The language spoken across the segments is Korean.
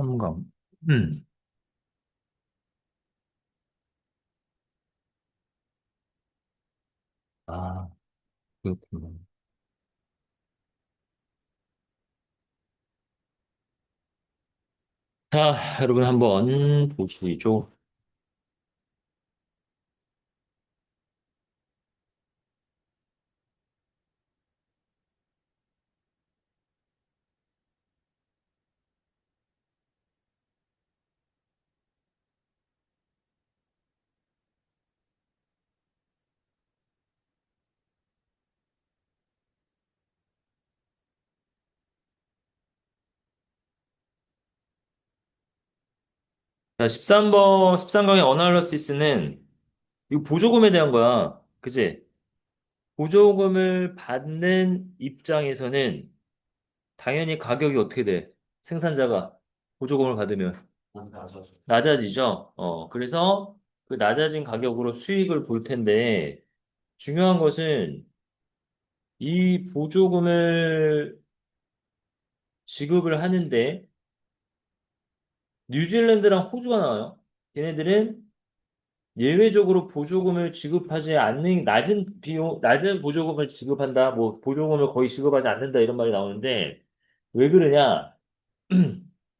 삼강. 음. 아, 그렇구나. 자, 여러분 한번 보시죠. 자, 13번, 13강의 어널러시스는 이거 보조금에 대한 거야. 그지? 보조금을 받는 입장에서는 당연히 가격이 어떻게 돼? 생산자가 보조금을 받으면 낮아지죠. 그래서 그 낮아진 가격으로 수익을 볼 텐데 중요한 것은 이 보조금을 지급을 하는데 뉴질랜드랑 호주가 나와요. 걔네들은 예외적으로 보조금을 지급하지 않는 낮은 비용, 낮은 보조금을 지급한다. 뭐 보조금을 거의 지급하지 않는다 이런 말이 나오는데 왜 그러냐?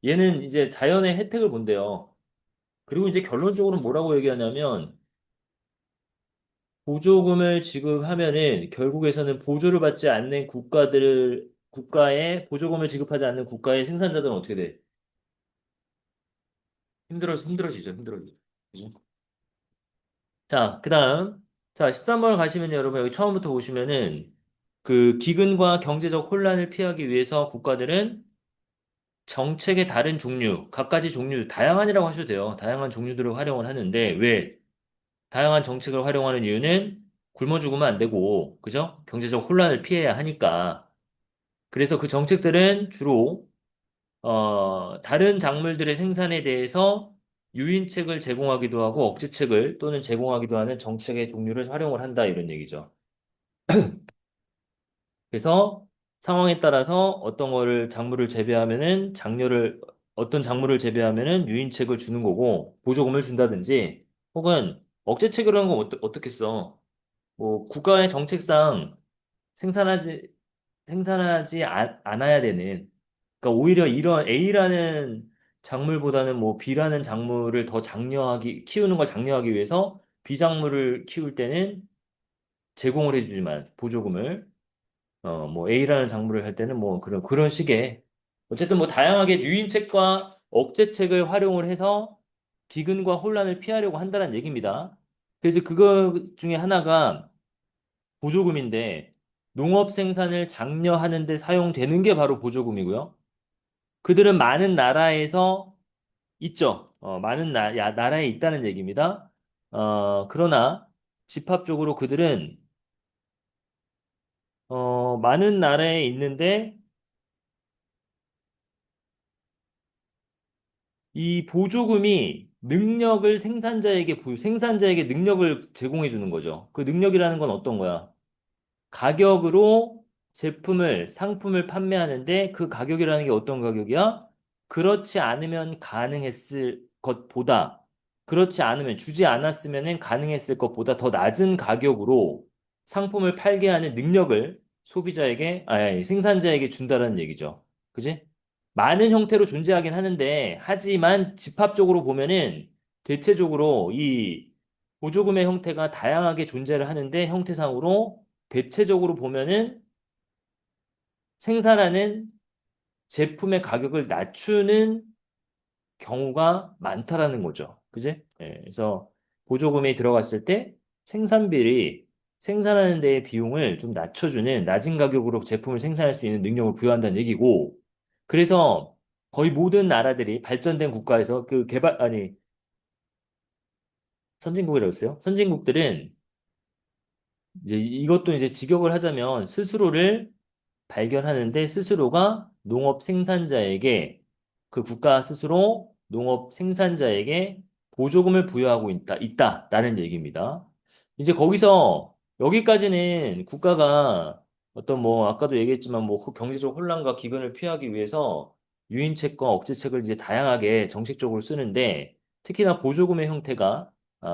얘는 이제 자연의 혜택을 본대요. 그리고 이제 결론적으로 뭐라고 얘기하냐면 보조금을 지급하면은 결국에서는 보조를 받지 않는 국가의 보조금을 지급하지 않는 국가의 생산자들은 어떻게 돼? 힘들어지죠. 그죠? 자, 그 다음. 자, 13번 가시면 여러분 여기 처음부터 보시면은 그 기근과 경제적 혼란을 피하기 위해서 국가들은 정책의 다른 종류, 갖가지 종류, 다양한이라고 하셔도 돼요. 다양한 종류들을 활용을 하는데 왜? 다양한 정책을 활용하는 이유는 굶어 죽으면 안 되고, 그죠? 경제적 혼란을 피해야 하니까. 그래서 그 정책들은 주로 다른 작물들의 생산에 대해서 유인책을 제공하기도 하고 억제책을 또는 제공하기도 하는 정책의 종류를 활용을 한다 이런 얘기죠. 그래서 상황에 따라서 작물을 재배하면은 어떤 작물을 재배하면은 유인책을 주는 거고 보조금을 준다든지 혹은 억제책이라는 건 어떻게 써? 뭐 국가의 정책상 생산하지 생산하지 않아야 되는, 그러니까 오히려 이런 A라는 작물보다는 뭐 B라는 작물을 더 키우는 걸 장려하기 위해서 B 작물을 키울 때는 제공을 해주지만 보조금을, 뭐 A라는 작물을 할 때는 뭐 그런 식의 어쨌든 뭐 다양하게 유인책과 억제책을 활용을 해서 기근과 혼란을 피하려고 한다는 얘기입니다. 그래서 그거 중에 하나가 보조금인데 농업 생산을 장려하는 데 사용되는 게 바로 보조금이고요. 그들은 많은 나라에서 있죠. 많은 나라에 있다는 얘기입니다. 그러나 집합적으로 그들은 많은 나라에 있는데 이 보조금이 생산자에게 능력을 제공해 주는 거죠. 그 능력이라는 건 어떤 거야? 가격으로 상품을 판매하는데 그 가격이라는 게 어떤 가격이야? 그렇지 않으면 가능했을 것보다, 그렇지 않으면, 주지 않았으면 가능했을 것보다 더 낮은 가격으로 상품을 팔게 하는 능력을 아니, 생산자에게 준다는 얘기죠. 그지? 많은 형태로 존재하긴 하는데, 하지만 집합적으로 보면은 대체적으로 이 보조금의 형태가 다양하게 존재를 하는데 형태상으로 대체적으로 보면은 생산하는 제품의 가격을 낮추는 경우가 많다라는 거죠. 그지? 예, 그래서 보조금이 들어갔을 때 생산비리 생산하는 데의 비용을 좀 낮은 가격으로 제품을 생산할 수 있는 능력을 부여한다는 얘기고, 그래서 거의 모든 나라들이 발전된 국가에서 선진국이라고 했어요. 선진국들은 이제 이것도 이제 직역을 하자면 스스로를 발견하는데 스스로가 그 국가 스스로 농업 생산자에게 보조금을 부여하고 있다라는 얘기입니다. 이제 여기까지는 국가가 어떤 뭐, 아까도 얘기했지만 뭐 경제적 혼란과 기근을 피하기 위해서 유인책과 억제책을 이제 다양하게 정식적으로 쓰는데 특히나 보조금의 형태가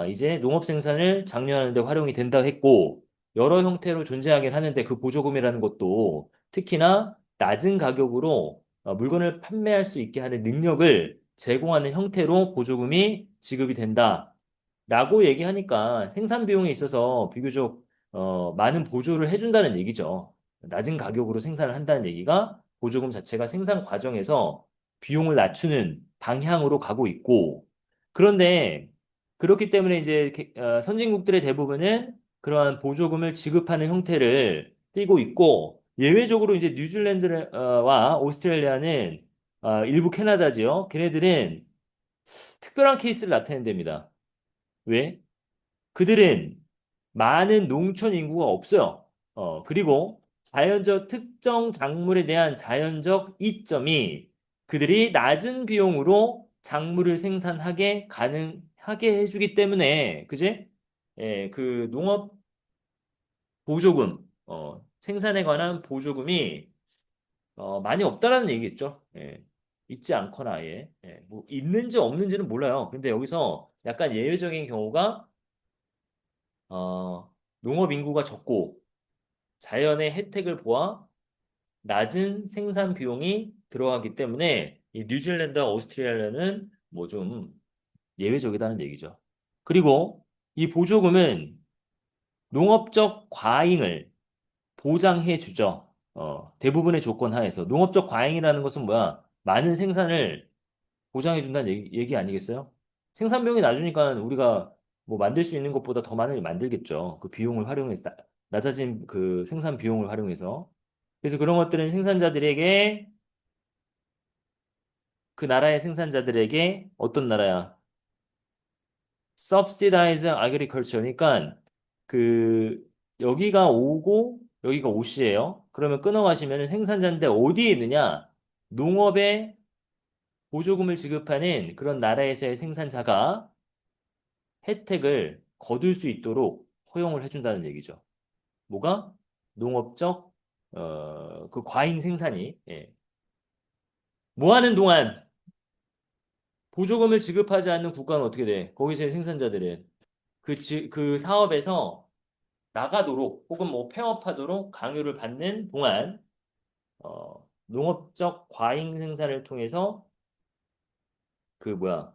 이제 농업 생산을 장려하는 데 활용이 된다 했고 여러 형태로 존재하긴 하는데 그 보조금이라는 것도 특히나 낮은 가격으로 물건을 판매할 수 있게 하는 능력을 제공하는 형태로 보조금이 지급이 된다. 라고 얘기하니까 생산 비용에 있어서 비교적 많은 보조를 해준다는 얘기죠. 낮은 가격으로 생산을 한다는 얘기가 보조금 자체가 생산 과정에서 비용을 낮추는 방향으로 가고 있고, 그런데 그렇기 때문에 이제 선진국들의 대부분은 그러한 보조금을 지급하는 형태를 띠고 있고, 예외적으로 이제 뉴질랜드와 오스트레일리아는 일부 캐나다지요. 걔네들은 특별한 케이스를 나타낸답니다. 왜? 그들은 많은 농촌 인구가 없어요. 그리고 자연적 특정 작물에 대한 자연적 이점이 그들이 낮은 비용으로 작물을 생산하게 가능하게 해주기 때문에, 그지? 예, 그 농업 보조금, 생산에 관한 보조금이 많이 없다라는 얘기겠죠. 예, 있지 않거나 아예. 예, 뭐 있는지 없는지는 몰라요. 근데 여기서 약간 예외적인 경우가 농업 인구가 적고 자연의 혜택을 보아 낮은 생산 비용이 들어가기 때문에 이 뉴질랜드와 오스트레일리아는 뭐 좀 예외적이다는 얘기죠. 그리고 이 보조금은 농업적 과잉을 보장해 주죠. 대부분의 조건 하에서. 농업적 과잉이라는 것은 뭐야? 많은 생산을 보장해 준다는 얘기 아니겠어요? 생산 비용이 낮으니까 우리가 뭐 만들 수 있는 것보다 더 많이 만들겠죠. 그 비용을 활용해서 낮아진 그 생산 비용을 활용해서. 그래서 그런 것들은 생산자들에게 그 나라의 생산자들에게 어떤 나라야? subsidize agriculture. 그러니까 그 여기가 오고 여기가 오시예요. 그러면 끊어가시면 생산자인데 어디에 있느냐? 농업에 보조금을 지급하는 그런 나라에서의 생산자가 혜택을 거둘 수 있도록 허용을 해준다는 얘기죠. 뭐가? 농업적 그 과잉 생산이 뭐 하는 동안 보조금을 지급하지 않는 국가는 어떻게 돼? 거기서의 생산자들은 그 사업에서 나가도록 혹은 뭐 폐업하도록 강요를 받는 동안 농업적 과잉 생산을 통해서 그 뭐야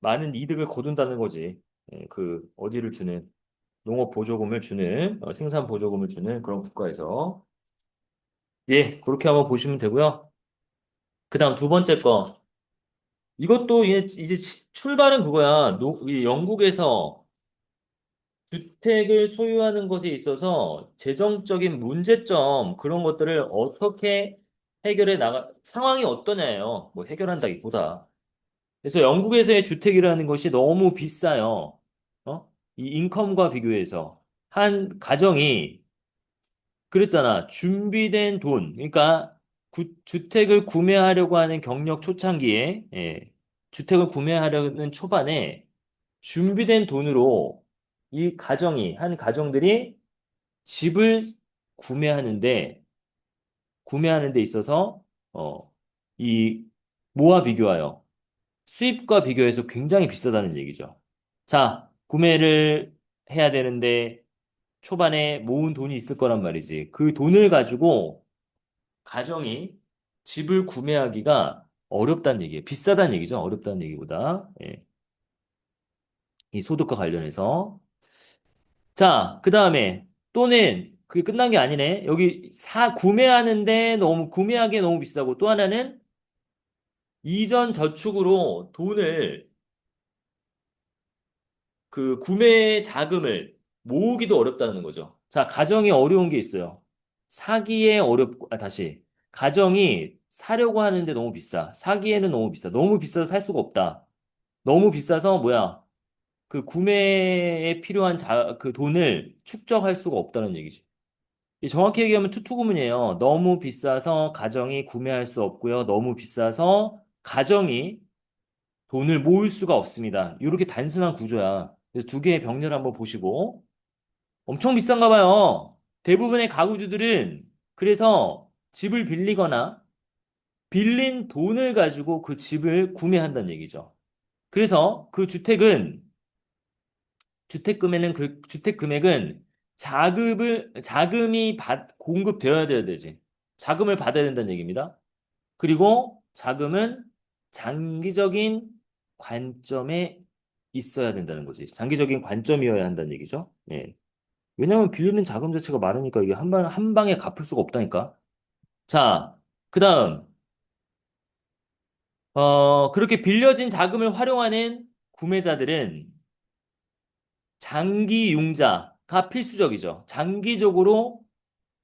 많은 이득을 거둔다는 거지. 그 어디를 주는 농업 보조금을 주는 생산 보조금을 주는 그런 국가에서 예, 그렇게 한번 보시면 되고요. 그다음 두 번째 거. 이것도 이제 출발은 그거야. 이 영국에서 주택을 소유하는 것에 있어서 재정적인 문제점 그런 것들을 어떻게 해결해 상황이 어떠냐예요. 뭐 해결한다기보다. 그래서 영국에서의 주택이라는 것이 너무 비싸요. 이 인컴과 비교해서 한 가정이 그랬잖아. 준비된 돈. 그러니까 주택을 구매하려고 하는 경력 초창기에, 주택을 구매하려는 초반에 준비된 돈으로 한 가정들이 집을 구매하는데, 구매하는 데 있어서, 이, 뭐와 비교하여? 수입과 비교해서 굉장히 비싸다는 얘기죠. 자, 구매를 해야 되는데, 초반에 모은 돈이 있을 거란 말이지. 그 돈을 가지고 가정이 집을 구매하기가 어렵다는 얘기예요. 비싸다는 얘기죠. 어렵다는 얘기보다. 예. 이 소득과 관련해서. 자, 그 다음에 또는 그게 끝난 게 아니네. 여기 구매하는데 구매하기에 너무 비싸고 또 하나는 이전 저축으로 돈을 그 구매 자금을 모으기도 어렵다는 거죠. 자, 가정이 어려운 게 있어요. 사기에 어렵고, 다시. 가정이 사려고 하는데 너무 비싸. 사기에는 너무 비싸. 너무 비싸서 살 수가 없다. 너무 비싸서 뭐야? 그 구매에 필요한 그 돈을 축적할 수가 없다는 얘기지. 정확히 얘기하면 투투구문이에요. 너무 비싸서 가정이 구매할 수 없고요. 너무 비싸서 가정이 돈을 모을 수가 없습니다. 이렇게 단순한 구조야. 그래서 두 개의 병렬 한번 보시고 엄청 비싼가 봐요. 대부분의 가구주들은 그래서 집을 빌리거나 빌린 돈을 가지고 그 집을 구매한다는 얘기죠. 그래서 그 주택금에는 그 주택금액은 자금이 공급되어야 돼야 되지. 자금을 받아야 된다는 얘기입니다. 그리고 자금은 장기적인 관점에 있어야 된다는 거지. 장기적인 관점이어야 한다는 얘기죠. 예. 왜냐면 빌리는 자금 자체가 많으니까 이게 한 방에 갚을 수가 없다니까. 자, 그 다음, 그렇게 빌려진 자금을 활용하는 구매자들은 장기 융자가 필수적이죠. 장기적으로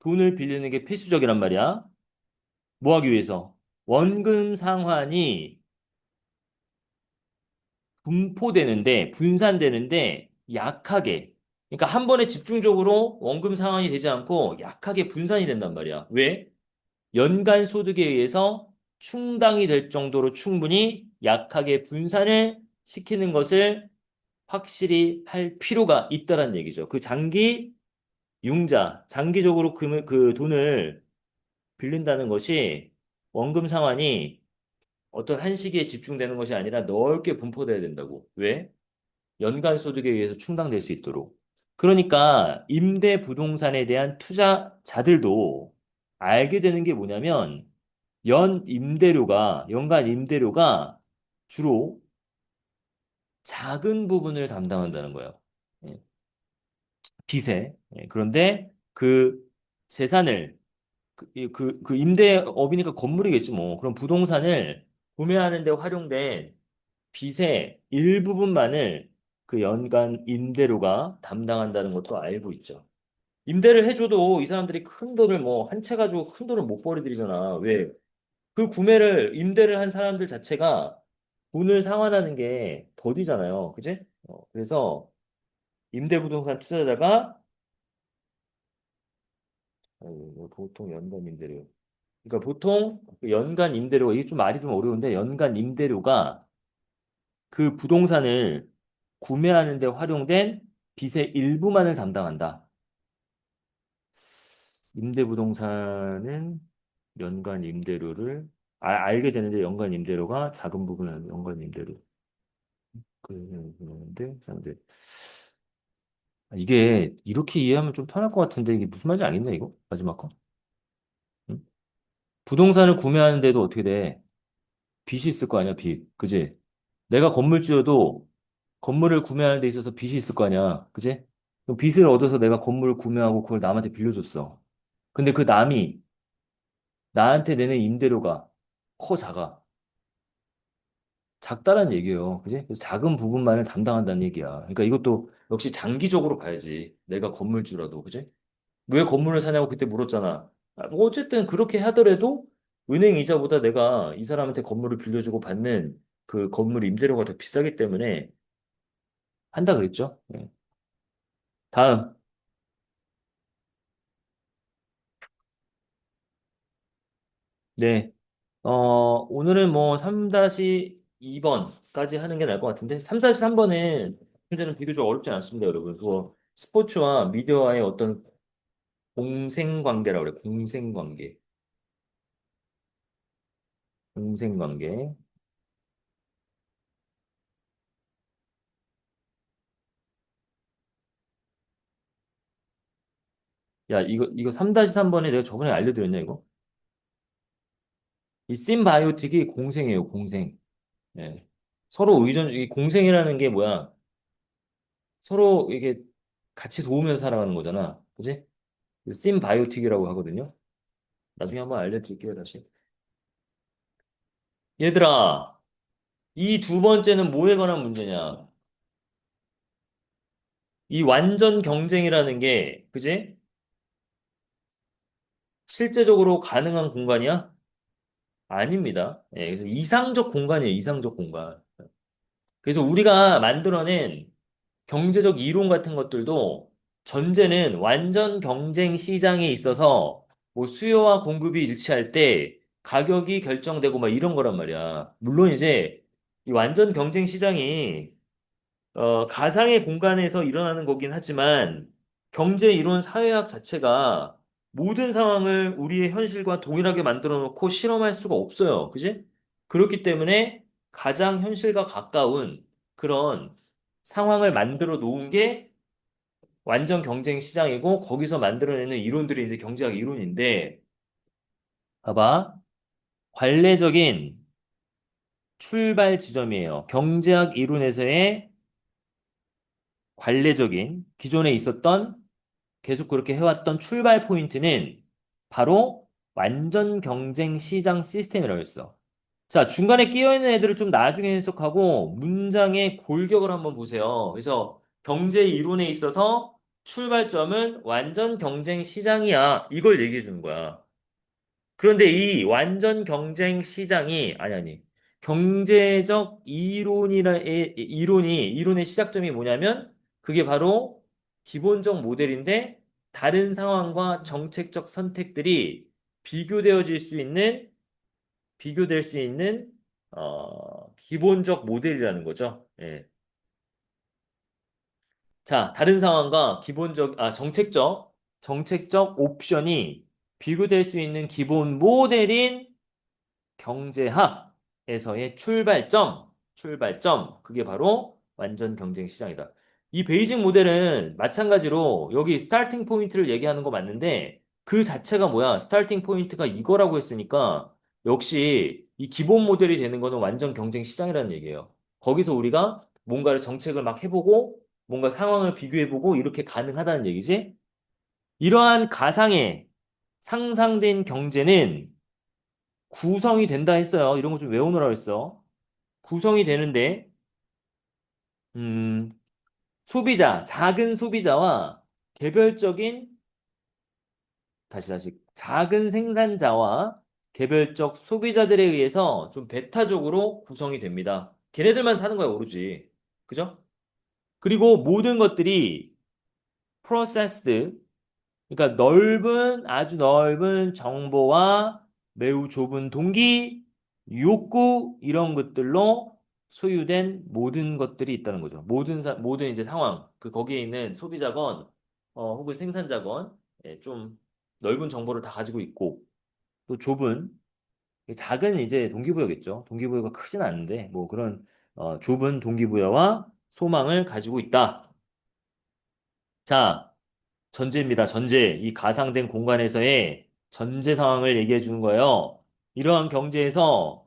돈을 빌리는 게 필수적이란 말이야. 뭐 하기 위해서? 원금 상환이 분산되는데 약하게. 그러니까 한 번에 집중적으로 원금 상환이 되지 않고 약하게 분산이 된단 말이야. 왜? 연간 소득에 의해서 충당이 될 정도로 충분히 약하게 분산을 시키는 것을 확실히 할 필요가 있다는 얘기죠. 그 장기적으로 그 돈을 빌린다는 것이 원금 상환이 어떤 한 시기에 집중되는 것이 아니라 넓게 분포돼야 된다고. 왜? 연간 소득에 의해서 충당될 수 있도록. 그러니까 임대 부동산에 대한 투자자들도 알게 되는 게 뭐냐면 연간 임대료가 주로 작은 부분을 담당한다는 거예요. 예, 빚에. 예, 그런데 그 재산을 그 임대업이니까 건물이겠지 뭐. 그럼 부동산을 구매하는 데 활용된 빚의 일부분만을 그 연간 임대료가 담당한다는 것도 알고 있죠. 임대를 해줘도 이 사람들이 큰 돈을 뭐 한 채 가지고 큰 돈을 못 벌이들이잖아. 왜? 그 임대를 한 사람들 자체가 돈을 상환하는 게 더디잖아요. 그지? 그래서 임대부동산 투자자가 보통 연간 임대료. 그러니까 보통 그 연간 임대료가 이게 좀 말이 좀 어려운데 연간 임대료가 그 부동산을 구매하는 데 활용된 빚의 일부만을 담당한다. 임대부동산은 연간 임대료를 알게 되는데 연간 임대료가 작은 부분은 연간 임대료. 그런데 이게 이렇게 이해하면 좀 편할 것 같은데 이게 무슨 말인지 알겠네 이거 마지막 거. 응? 부동산을 구매하는데도 어떻게 돼? 빚이 있을 거 아니야 빚, 그지? 내가 건물주여도 건물을 구매하는 데 있어서 빚이 있을 거 아니야, 그지? 그럼 빚을 얻어서 내가 건물을 구매하고 그걸 남한테 빌려줬어. 근데 그 남이 나한테 내는 임대료가 작아. 작다란 얘기예요. 그지? 그래서 작은 부분만을 담당한다는 얘기야. 그러니까 이것도 역시 장기적으로 봐야지. 내가 건물주라도, 그지? 왜 건물을 사냐고 그때 물었잖아. 뭐 어쨌든 그렇게 하더라도 은행 이자보다 내가 이 사람한테 건물을 빌려주고 받는 그 건물 임대료가 더 비싸기 때문에 한다 그랬죠. 네. 다음. 네. 오늘은 뭐 3-2번까지 하는 게 나을 것 같은데 3-3번은 현재는 비교적 어렵지 않습니다, 여러분. 그거 스포츠와 미디어와의 어떤 공생관계라고 그래. 공생관계. 공생관계. 야, 이거 3-3번에 내가 저번에 알려드렸냐, 이거? 이 심바이오틱이 공생이에요, 공생. 예. 이 공생이라는 게 뭐야? 서로 이게 같이 도우면서 살아가는 거잖아. 그지? 심바이오틱이라고 하거든요. 나중에 한번 알려드릴게요, 다시. 얘들아, 이 두 번째는 뭐에 관한 문제냐? 이 완전 경쟁이라는 게, 그지? 실제적으로 가능한 공간이야? 아닙니다. 예, 그래서 이상적 공간이에요, 이상적 공간. 그래서 우리가 만들어낸 경제적 이론 같은 것들도 전제는 완전 경쟁 시장에 있어서 뭐 수요와 공급이 일치할 때 가격이 결정되고 막 이런 거란 말이야. 물론 이제 이 완전 경쟁 시장이 가상의 공간에서 일어나는 거긴 하지만 경제 이론 사회학 자체가 모든 상황을 우리의 현실과 동일하게 만들어 놓고 실험할 수가 없어요. 그지? 그렇기 때문에 가장 현실과 가까운 그런 상황을 만들어 놓은 게 완전 경쟁 시장이고 거기서 만들어내는 이론들이 이제 경제학 이론인데 봐봐. 관례적인 출발 지점이에요. 경제학 이론에서의 관례적인 기존에 있었던 계속 그렇게 해왔던 출발 포인트는 바로 완전 경쟁 시장 시스템이라고 했어. 자, 중간에 끼어 있는 애들을 좀 나중에 해석하고 문장의 골격을 한번 보세요. 그래서 경제 이론에 있어서 출발점은 완전 경쟁 시장이야. 이걸 얘기해 주는 거야. 그런데 이 완전 경쟁 시장이, 아니, 경제적 이론의 시작점이 뭐냐면, 그게 바로 기본적 모델인데, 다른 상황과 정책적 선택들이 비교되어질 수 있는, 비교될 수 있는, 기본적 모델이라는 거죠. 예. 자, 다른 상황과 정책적 옵션이 비교될 수 있는 기본 모델인 경제학에서의 그게 바로 완전 경쟁 시장이다. 이 베이징 모델은 마찬가지로 여기 스타팅 포인트를 얘기하는 거 맞는데 그 자체가 뭐야? 스타팅 포인트가 이거라고 했으니까 역시 이 기본 모델이 되는 거는 완전 경쟁 시장이라는 얘기예요. 거기서 우리가 뭔가를 정책을 막 해보고 뭔가 상황을 비교해보고 이렇게 가능하다는 얘기지? 이러한 가상의 상상된 경제는 구성이 된다 했어요. 이런 거 좀 외우느라 했어. 구성이 되는데, 음, 작은 소비자와 개별적인, 작은 생산자와 개별적 소비자들에 의해서 좀 배타적으로 구성이 됩니다. 걔네들만 사는 거야, 오로지. 그죠? 그리고 모든 것들이 processed, 그러니까 아주 넓은 정보와 매우 좁은 동기, 욕구, 이런 것들로 소유된 모든 것들이 있다는 거죠. 모든 이제 상황, 거기에 있는 소비자건, 혹은 생산자건, 예, 좀 넓은 정보를 다 가지고 있고, 또 작은 이제 동기부여겠죠. 동기부여가 크진 않은데, 뭐 그런, 좁은 동기부여와 소망을 가지고 있다. 자, 전제입니다. 전제. 이 가상된 공간에서의 전제 상황을 얘기해 주는 거예요. 이러한 경제에서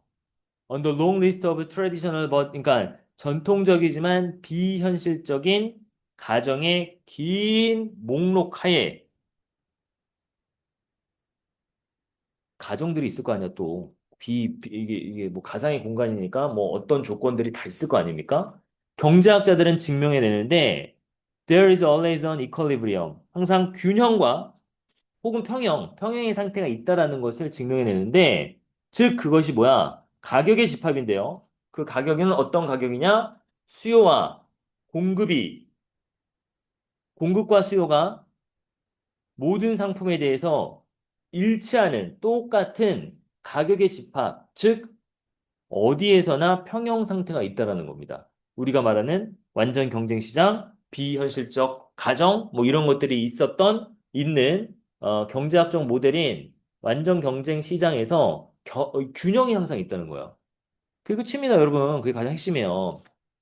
on the long list of traditional 그러니까 전통적이지만 비현실적인 가정의 긴 목록 하에 가정들이 있을 거 아니야 또. 이게 뭐 가상의 공간이니까 뭐 어떤 조건들이 다 있을 거 아닙니까? 경제학자들은 증명해내는데 there is always an equilibrium. 항상 균형과 혹은 평형의 상태가 있다라는 것을 증명해내는데, 즉 그것이 뭐야? 가격의 집합인데요. 그 가격은 어떤 가격이냐? 수요와 공급이, 공급과 수요가 모든 상품에 대해서 일치하는 똑같은 가격의 집합, 즉 어디에서나 평형 상태가 있다라는 겁니다. 우리가 말하는 완전 경쟁 시장, 비현실적 가정, 뭐 이런 것들이 있는 경제학적 모델인 완전 경쟁 시장에서 균형이 항상 있다는 거예요. 그게 끝입니다, 여러분. 그게 가장 핵심이에요.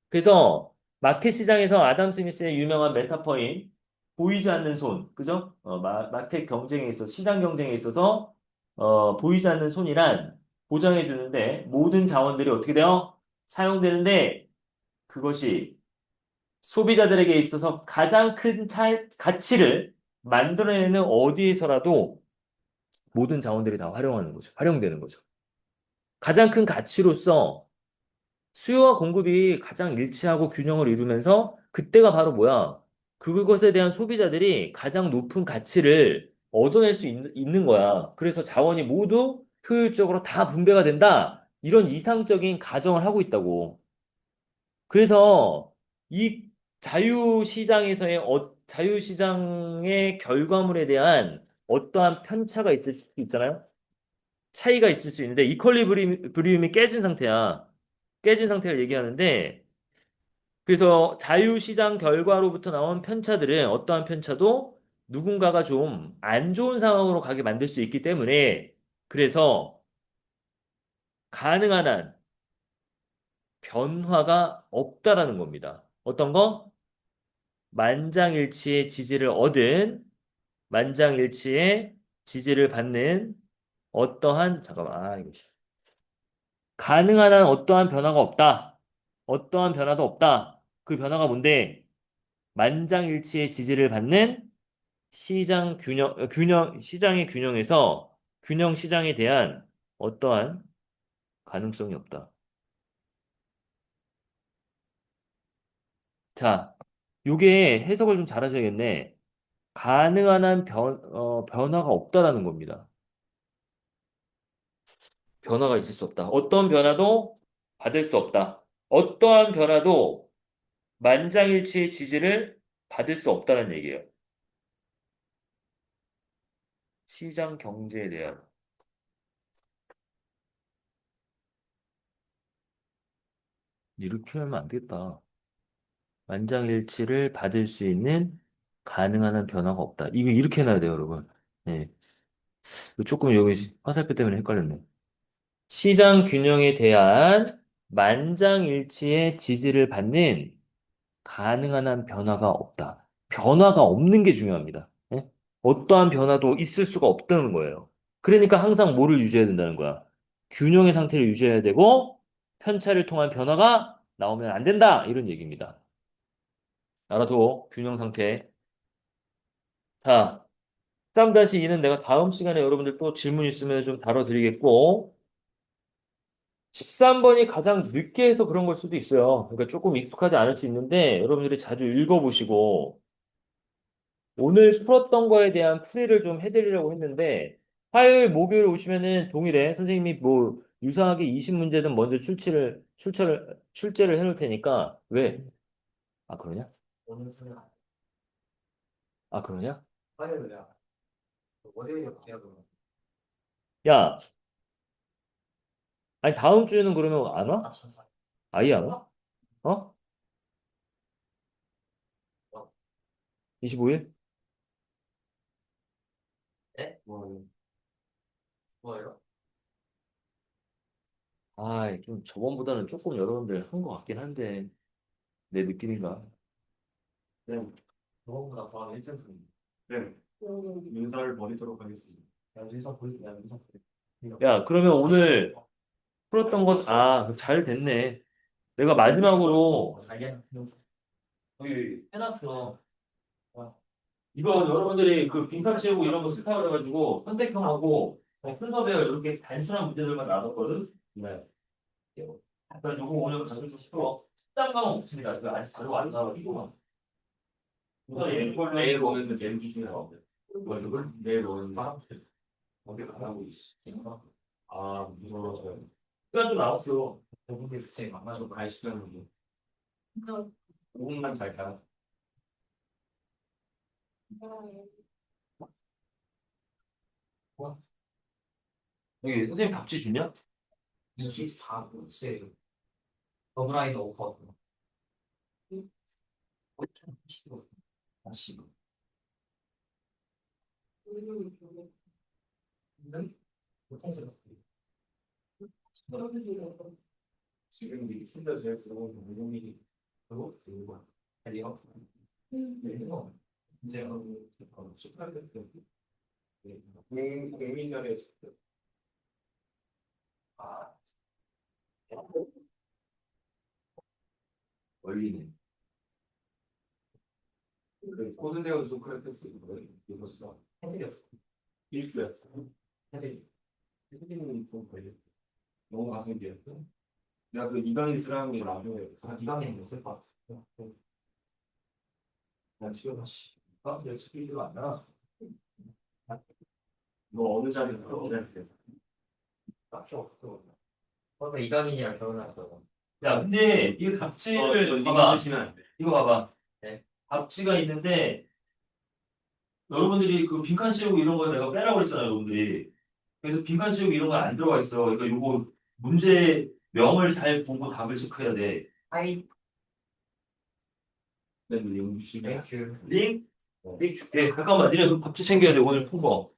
그래서 마켓 시장에서 아담 스미스의 유명한 메타퍼인 보이지 않는 손, 그죠? 마켓 경쟁에 있어서 시장 경쟁에 있어서 보이지 않는 손이란 보장해 주는데 모든 자원들이 어떻게 돼요? 사용되는데 그것이 소비자들에게 있어서 가장 큰 가치를 만들어내는 어디에서라도 모든 자원들이 다 활용되는 거죠. 가장 큰 가치로서 수요와 공급이 가장 일치하고 균형을 이루면서 그때가 바로 뭐야? 그것에 대한 소비자들이 가장 높은 가치를 얻어낼 수 있는 거야. 그래서 자원이 모두 효율적으로 다 분배가 된다. 이런 이상적인 가정을 하고 있다고. 그래서 이 자유시장의 결과물에 대한 어떠한 편차가 있을 수 있잖아요? 차이가 있을 수 있는데, 이퀄리브리움이 깨진 상태야. 깨진 상태를 얘기하는데, 그래서 자유시장 결과로부터 나온 편차들은 어떠한 편차도 누군가가 좀 안 좋은 상황으로 가게 만들 수 있기 때문에 그래서 가능한 한 변화가 없다라는 겁니다. 어떤 거? 만장일치의 지지를 얻은 만장일치의 지지를 받는 어떠한 잠깐만 이거 가능한 한 어떠한 변화가 없다. 어떠한 변화도 없다. 그 변화가 뭔데? 만장일치의 지지를 받는 시장의 균형에서 균형 시장에 대한 어떠한 가능성이 없다. 자, 요게 해석을 좀 잘하셔야겠네. 가능한 한 변화가 없다라는 겁니다. 변화가 있을 수 없다. 어떤 변화도 받을 수 없다. 어떠한 변화도 만장일치의 지지를 받을 수 없다는 얘기예요. 시장 경제에 대한. 이렇게 하면 안 되겠다. 만장일치를 받을 수 있는 가능한 한 변화가 없다. 이거 이렇게 해놔야 돼요, 여러분. 네. 조금 여기 화살표 때문에 헷갈렸네. 시장 균형에 대한 만장일치의 지지를 받는 가능한 한 변화가 없다. 변화가 없는 게 중요합니다. 예? 어떠한 변화도 있을 수가 없다는 거예요. 그러니까 항상 뭐를 유지해야 된다는 거야. 균형의 상태를 유지해야 되고 편차를 통한 변화가 나오면 안 된다. 이런 얘기입니다. 알아도 균형 상태. 자, 3-2는 내가 다음 시간에 여러분들 또 질문 있으면 좀 다뤄드리겠고 13번이 가장 늦게 해서 그런 걸 수도 있어요. 그러니까 조금 익숙하지 않을 수 있는데 여러분들이 자주 읽어보시고 오늘 풀었던 거에 대한 풀이를 좀 해드리려고 했는데 화요일, 목요일 오시면은 동일해. 선생님이 뭐 유사하게 20문제든 먼저 출제를 해놓을 테니까 왜? 아 그러냐? 아 그러냐? 야, 아니 다음 주에는 그러면 안 와? 아예 안 와? 어? 25일? 아, 좀 저번보다는 조금 여러분들 한 것 같긴 한데 내 느낌인가? 네. 저번보다 더 1점. 네. 인사를 버리도록 하겠습니다. 야, 그러면 오늘 풀었던 것, 잘 됐네. 내가 마지막으로 여기 해놨어. 이거 여러분들이 그 빈칸 채우고 이런 거 싫다 그래가지고 선택형하고 순서대로 이렇게 단순한 문제들만 나눴거든. 네. 그러니까 요거 오늘 가지고 싶어. 식단감은 없습니다. 그 아직 자료가 안 나와가지고. 우선 내일 오면 제일 중요한 거. 월급을 내일 오는 사람 어디 가라고 있어. 무서워서. 시간 좀 남았어. 대부분 그치 만나서 갈 시간은 5분만 잘까. 여기 선생님 답지 주냐? 24분째 더블라인 오버. 다시. 못해서 지금 이 순서에서 무용이 그리고 그리고 아니요. 그리고 이제 숙달될 때 공민절에 아 원리는 그 고든데오 소크라테스 이거서 해질이었어. 일주였어. 해질. 해질은 좀 걸려. 너무 가성비였어. 내가 그 이강인 쓰라는 나중에 이강인 됐을 것 같아. 난 지금 내 스피드가 안 나왔어. 너 어느 자리에 들어오냐 때 딱히 없어. 이강인이랑 결혼했어. 야, 근데 이 답지를 봐봐. 이거 봐봐. 네. 답지가 있는데 여러분들이 그 빈칸 채우고 이런 거 내가 빼라고 그랬잖아요, 여러분들이. 그래서 빈칸 채우고 이런 거 안 들어가 있어. 그러니까 요거 문제명을 잘 보고 답을 체크해야 돼. 하이. 네, 링. 링. 줄게. 잠깐만, 니네 그 밥집 챙겨야 돼, 오늘 통보.